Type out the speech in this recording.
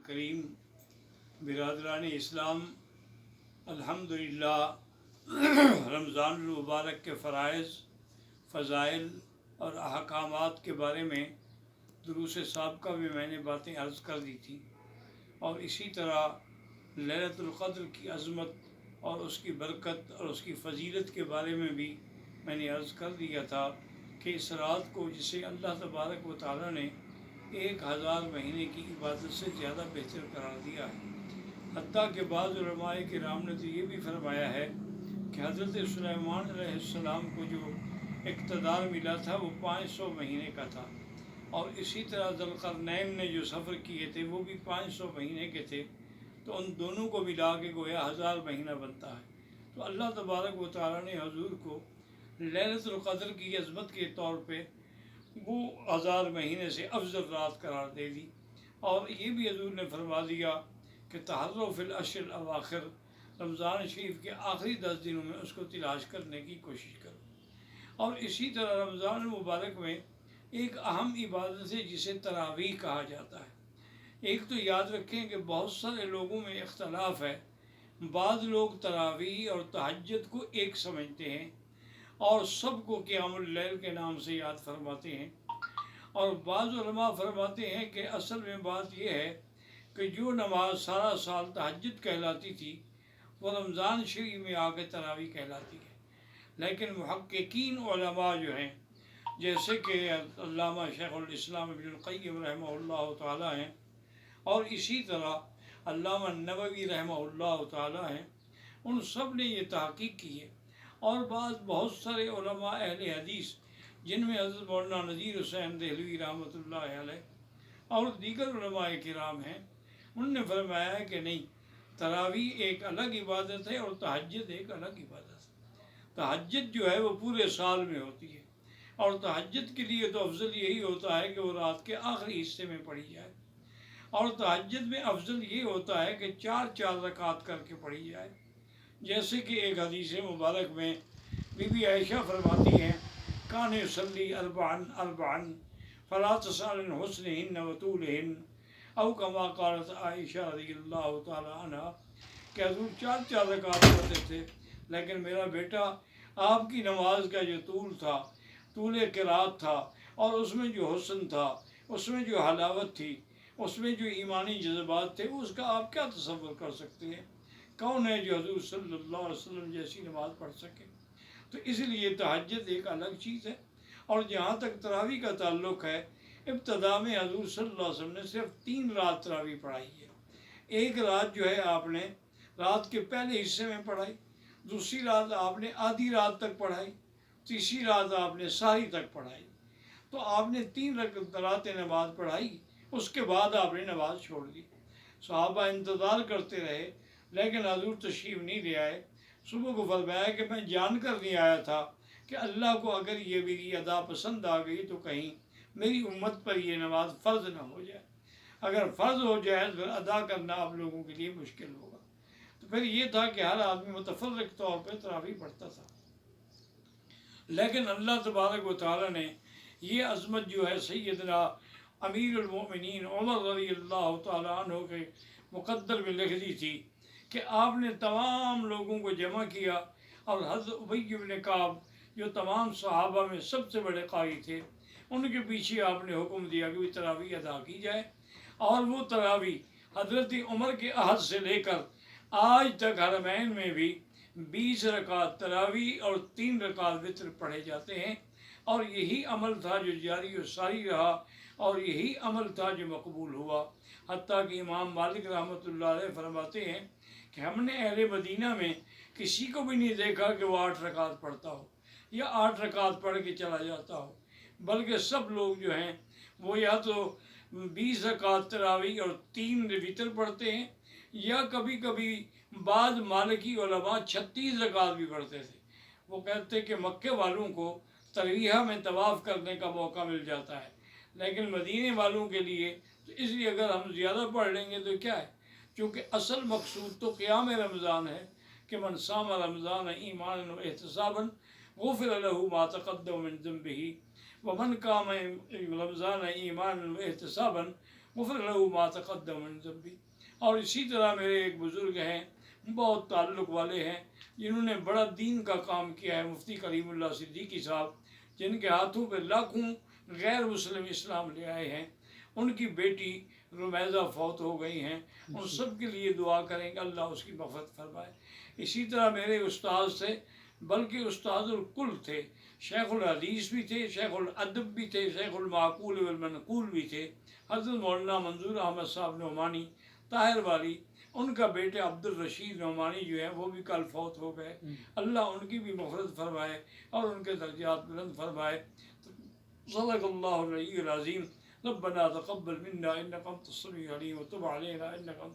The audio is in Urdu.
کریم، برادران اسلام، الحمدللہ رمضان المبارک کے فرائض، فضائل اور احکامات کے بارے میں دروس سابقہ میں نے باتیں عرض کر دی تھیں، اور اسی طرح لیلۃ القدر کی عظمت اور اس کی برکت اور اس کی فضیلت کے بارے میں بھی میں نے عرض کر دیا تھا کہ اس رات کو جسے اللہ تبارک و تعالیٰ نے 1000 مہینے کی عبادت سے زیادہ بہتر قرار دیا ہے۔ حتیٰ کہ بعض علماء کرام نے تو یہ بھی فرمایا ہے کہ حضرت سلیمان علیہ السلام کو جو اقتدار ملا تھا وہ 500 مہینے کا تھا، اور اسی طرح ذوالقرنین نے جو سفر کیے تھے وہ بھی 500 مہینے کے تھے، تو ان دونوں کو ملا کے گویا 1000 مہینہ بنتا ہے۔ تو اللہ تبارک و تعالیٰ نے حضور کو لیلۃ القدر کی عظمت کے طور پہ وہ 1000 مہینے سے افضل رات قرار دے دی، اور یہ بھی حضور نے فرما دیا کہ تحروا فی العشر الاواخر، رمضان شریف کے آخری 10 دنوں میں اس کو تلاش کرنے کی کوشش کرو۔ اور اسی طرح رمضان المبارک میں ایک اہم عبادت ہے جسے تراویح کہا جاتا ہے۔ ایک تو یاد رکھیں کہ بہت سارے لوگوں میں اختلاف ہے، بعض لوگ تراویح اور تہجد کو ایک سمجھتے ہیں اور سب کو قیام اللیل کے نام سے یاد فرماتے ہیں، اور بعض علماء فرماتے ہیں کہ اصل میں بات یہ ہے کہ جو نماز سارا سال تہجد کہلاتی تھی وہ رمضان شریف میں آ کے تراویح کہلاتی ہے۔ لیکن محققین علماء جو ہیں، جیسے کہ علامہ شیخ الاسلام ابن القیم رحمہ اللہ تعالیٰ ہیں، اور اسی طرح علامہ نووی رحمہ اللہ تعالیٰ ہیں، ان سب نے یہ تحقیق کی ہے، اور بہت سارے علماء اہل حدیث جن میں حضرت مولانا نذیر حسین دہلوی رحمۃ اللہ علیہ اور دیگر علماء کرام ہیں، انہوں نے فرمایا ہے کہ نہیں، تراویح ایک الگ عبادت ہے اور تہجد ایک الگ عبادت ہے۔ تہجد جو ہے وہ پورے سال میں ہوتی ہے، اور تہجد کے لیے تو افضل یہی ہوتا ہے کہ وہ رات کے آخری حصے میں پڑھی جائے، اور تہجد میں افضل یہ ہوتا ہے کہ 4 رکعت کر کے پڑھی جائے، جیسے کہ ایک حدیث مبارک میں بی بی عائشہ فرماتی ہیں کان یصلی اربعا اربعا فلا تسأل عن حسنہن وطولہن، او کما قالت عائشہ رضی اللہ تعالی عنہ، کہ حضور 4 رکعت پڑھتے تھے، لیکن میرا بیٹا آپ کی نماز کا جو طول تھا، طول قرات تھا، اور اس میں جو حسن تھا، اس میں جو حلاوت تھی، اس میں جو ایمانی جذبات تھے، اس کا آپ کیا تصور کر سکتے ہیں؟ کون ہے جو حضور صلی اللہ علیہ وسلم جیسی نماز پڑھ سکے؟ تو اس لیے تہجد ایک الگ چیز ہے۔ اور جہاں تک تراویح کا تعلق ہے، ابتدا میں حضور صلی اللہ علیہ وسلم نے صرف 3 رات تراویح پڑھائی ہے۔ ایک رات جو ہے آپ نے رات کے پہلے حصے میں پڑھائی، دوسری رات آپ نے آدھی رات تک پڑھائی، تیسری رات آپ نے سحری تک پڑھائی۔ تو آپ نے 3 راتیں نماز پڑھائی، اس کے بعد آپ نے نماز چھوڑ دی۔ صحابہ انتظار کرتے رہے، لیکن حضور تشریف نہیں لے آئے۔ صبح کو فرمایا کہ میں جان کر نہیں آیا تھا کہ اللہ کو اگر یہ میری ادا پسند آ گئی تو کہیں میری امت پر یہ نماز فرض نہ ہو جائے، اگر فرض ہو جائے تو پھر ادا کرنا آپ لوگوں کے لیے مشکل ہوگا۔ تو پھر یہ تھا کہ ہر آدمی متفرق طور پہ تراویح پڑھتا تھا، لیکن اللہ تبارک و تعالیٰ نے یہ عظمت جو ہے سیدنا امیر المؤمنین عمر رضی اللہ تعالیٰ عنہ کے مقدر میں لکھ دی تھی کہ آپ نے تمام لوگوں کو جمع کیا، اور حضرت ابی بن کعب جو تمام صحابہ میں سب سے بڑے قاری تھے، ان کے پیچھے آپ نے حکم دیا کہ تراویح ادا کی جائے، اور وہ تراویح حضرت عمر کے عہد سے لے کر آج تک حرمین میں بھی 20 رکعت تراویح اور 3 رکعت وتر پڑھے جاتے ہیں، اور یہی عمل تھا جو جاری و ساری رہا، اور یہی عمل تھا جو مقبول ہوا۔ حتیٰ کہ امام مالک رحمۃ اللہ علیہ فرماتے ہیں کہ ہم نے اہل مدینہ میں کسی کو بھی نہیں دیکھا کہ وہ 8 رکعت پڑھتا ہو یا 8 رکعت پڑھ کے چلا جاتا ہو، بلکہ سب لوگ جو ہیں وہ یا تو 20 رکعت تراویح اور 3 وتر پڑھتے ہیں، یا کبھی کبھی بعض مالکی علماء 36 رکعت بھی پڑھتے تھے۔ وہ کہتے کہ مکے والوں کو ترویہ میں طواف کرنے کا موقع مل جاتا ہے، لیکن مدینے والوں کے لیے تو اس لیے اگر ہم زیادہ پڑھ لیں گے تو کیا ہے، چونکہ اصل مقصود تو قیام رمضان ہے کہ من صام رمضان ایمانا و احتسابا غفر له ما تقدم من ذنبه ومن قام رمضان ایمانا و احتسابا غفر لہ ما تقدم من ذنبی۔ اور اسی طرح میرے ایک بزرگ ہیں، بہت تعلق والے ہیں، جنہوں نے بڑا دین کا کام کیا ہے، مفتی کریم اللہ صدیقی صاحب، جن کے ہاتھوں پہ لاکھوں غیر مسلم اسلام لے آئے ہیں۔ ان کی بیٹی رمیزہ فوت ہو گئی ہیں، ان سب کے لیے دعا کریں کہ اللہ اس کی مغفرت فرمائے۔ اسی طرح میرے استاد سے، بلکہ استاد الکل تھے، شیخ الحدیث بھی تھے، شیخ الادب بھی تھے، شیخ المعقول والمنقول بھی تھے، حضرت مولانا منظور احمد صاحب نعمانی طاہر والی۔ ان کا بیٹے عبد الرشید نعمانی جو ہیں وہ بھی کل فوت ہو گئے، اللہ ان کی بھی مغفرت فرمائے اور ان کے درجات بلند فرمائے۔ صدق اللہ العلی العظیم۔ ربنا تقبل منا انک انت السمیع العلیم وتب علینا انک